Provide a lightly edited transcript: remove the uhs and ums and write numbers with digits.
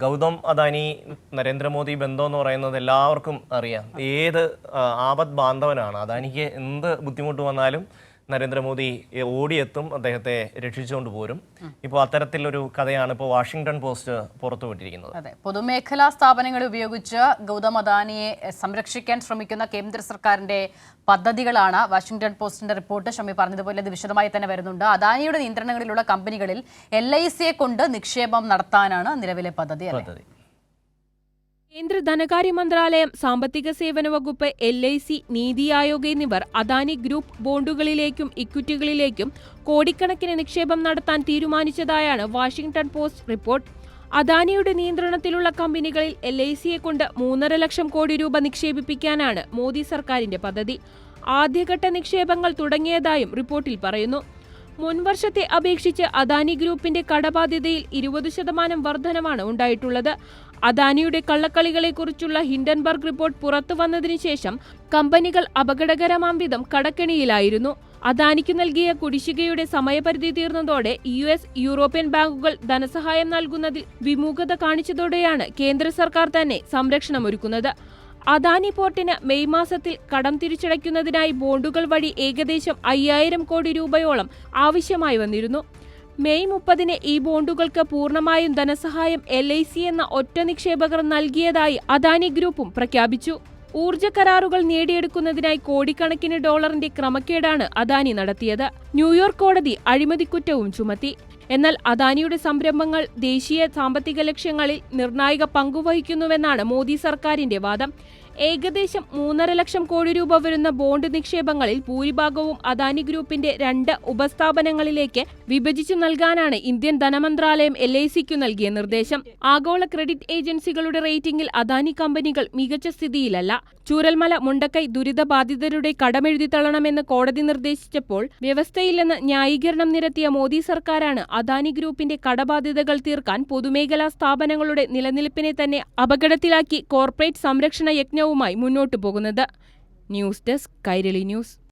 ഗൗതം അദാനി നരേന്ദ്രമോദി ബന്ധം എന്ന് പറയുന്നത് എല്ലാവർക്കും അറിയാം. ഏത് ആപത് ബാന്ധവനാണ്. അദാനിക്ക് എന്ത് ബുദ്ധിമുട്ട് വന്നാലും നരേന്ദ്രമോദി ഓടിയെത്തും, അദ്ദേഹത്തെ രക്ഷിച്ചുകൊണ്ട് പോരും. ഇപ്പോൾ അത്തരത്തിലൊരു കഥയാണ് ഇപ്പോൾ വാഷിംഗ്ടൺ പോസ്റ്റ് പുറത്തുവിട്ടിരിക്കുന്നത്. അതെ, പൊതുമേഖലാ സ്ഥാപനങ്ങളെ ഉപയോഗിച്ച് ഗൗതം അദാനിയെ സംരക്ഷിക്കാൻ ശ്രമിക്കുന്ന കേന്ദ്ര സർക്കാരിന്റെ പദ്ധതികളാണ് വാഷിംഗ്ടൺ പോസ്റ്റിന്റെ റിപ്പോർട്ട്. ഷമി പറഞ്ഞതുപോലെ ഇത് വിശദമായി തന്നെ വരുന്നുണ്ട്. അദാനിയുടെ നിയന്ത്രണങ്ങളിലുള്ള കമ്പനികളിൽ LICയെ കൊണ്ട് നിക്ഷേപം നടത്താനാണ് നിലവിലെ പദ്ധതി. കേന്ദ്ര ധനകാര്യ മന്ത്രാലയം, സാമ്പത്തിക സേവന വകുപ്പ്, LIC, നീതി ആയോഗ് എന്നിവർ അദാനി ഗ്രൂപ്പ് ബോണ്ടുകളിലേക്കും ഇക്വിറ്റികളിലേക്കും കോടിക്കണക്കിന് നിക്ഷേപം നടത്താൻ തീരുമാനിച്ചതായാണ് വാഷിംഗ്ടൺ പോസ്റ്റ് റിപ്പോർട്ട്. അദാനിയുടെ നിയന്ത്രണത്തിലുള്ള കമ്പനികളിൽ LICയെ കൊണ്ട് 3.5 ലക്ഷം കോടി രൂപ നിക്ഷേപിപ്പിക്കാനാണ് മോദി സർക്കാരിന്റെ പദ്ധതി. ആദ്യഘട്ട നിക്ഷേപങ്ങൾ തുടങ്ങിയതായും റിപ്പോർട്ടിൽ പറയുന്നു. മുൻവർഷത്തെ അപേക്ഷിച്ച് അദാനി ഗ്രൂപ്പിന്റെ കടബാധ്യതയിൽ 20% വർധനവാണ് ഉണ്ടായിട്ടുള്ളത്. അദാനിയുടെ കള്ളക്കളികളെക്കുറിച്ചുള്ള ഹിൻഡൻബർഗ് റിപ്പോർട്ട് പുറത്തു വന്നതിനു ശേഷം കമ്പനികൾ അപകടകരമാം വിധം കടക്കെണിയിലായിരുന്നു. അദാനിക്ക് നൽകിയ കുടിശ്ശികയുടെ സമയപരിധി തീർന്നതോടെ US, യൂറോപ്യൻ ബാങ്കുകൾ ധനസഹായം നൽകുന്നതിൽ വിമുഖത കാണിച്ചതോടെയാണ് കേന്ദ്ര സർക്കാർ തന്നെ സംരക്ഷണമൊരുക്കുന്നത്. അദാനി പോർട്ടിന് മെയ് മാസത്തിൽ കടം തിരിച്ചടയ്ക്കുന്നതിനായി ബോണ്ടുകൾ വഴി ഏകദേശം 5000 കോടി രൂപയോളം ആവശ്യമായി വന്നിരുന്നു. മെയ് 30-ന് ഈ ബോണ്ടുകൾക്ക് പൂർണ്ണമായും ധനസഹായം LIC എന്ന ഒറ്റ നിക്ഷേപകർ നൽകിയതായി അദാനി ഗ്രൂപ്പും പ്രഖ്യാപിച്ചു. ഊർജ്ജ കരാറുകൾ നേടിയെടുക്കുന്നതിനായി കോടിക്കണക്കിന് ഡോളറിന്റെ ക്രമക്കേടാണ് അദാനി നടത്തിയത്. ന്യൂയോർക്ക് കോടതി അഴിമതിക്കുറ്റവും ചുമത്തി. എന്നാൽ അദാനിയുടെ സംരംഭങ്ങൾ ദേശീയ സാമ്പത്തിക ലക്ഷ്യങ്ങളിൽ നിർണായക പങ്കുവഹിക്കുന്നുവെന്നാണ് മോദി സർക്കാരിന്റെ വാദം. ഏകദേശം 3.5 ലക്ഷം കോടി രൂപ വരുന്ന ബോണ്ട് നിക്ഷേപങ്ങളിൽ ഭൂരിഭാഗവും അദാനി ഗ്രൂപ്പിന്റെ 2 ഉപസ്ഥാപനങ്ങളിലേക്ക് വിഭജിച്ചു നൽകാനാണ് ഇന്ത്യൻ ധനമന്ത്രാലയം LICക്കു നൽകിയ നിർദ്ദേശം. ആഗോള ക്രെഡിറ്റ് ഏജൻസികളുടെ റേറ്റിംഗിൽ അദാനി കമ്പനികൾ മികച്ച സ്ഥിതിയിലല്ല. ചൂരൽമല, മുണ്ടക്കൈ ദുരിതബാധിതരുടെ കടമെഴുതി തള്ളണമെന്ന് കോടതി നിർദ്ദേശിച്ചപ്പോൾ വ്യവസ്ഥയില്ലെന്ന് ന്യായീകരണം നിരത്തിയ മോദി സർക്കാരാണ് അദാനി ഗ്രൂപ്പിന്റെ കടബാധ്യതകൾ തീർക്കാൻ പൊതുമേഖലാ സ്ഥാപനങ്ങളുടെ നിലനിൽപ്പിനെ തന്നെ അപകടത്തിലാക്കി കോർപ്പറേറ്റ് സംരക്ഷണ യജ്ഞവുമായി മുന്നോട്ടു പോകുന്നത്. News desk, Kairali news.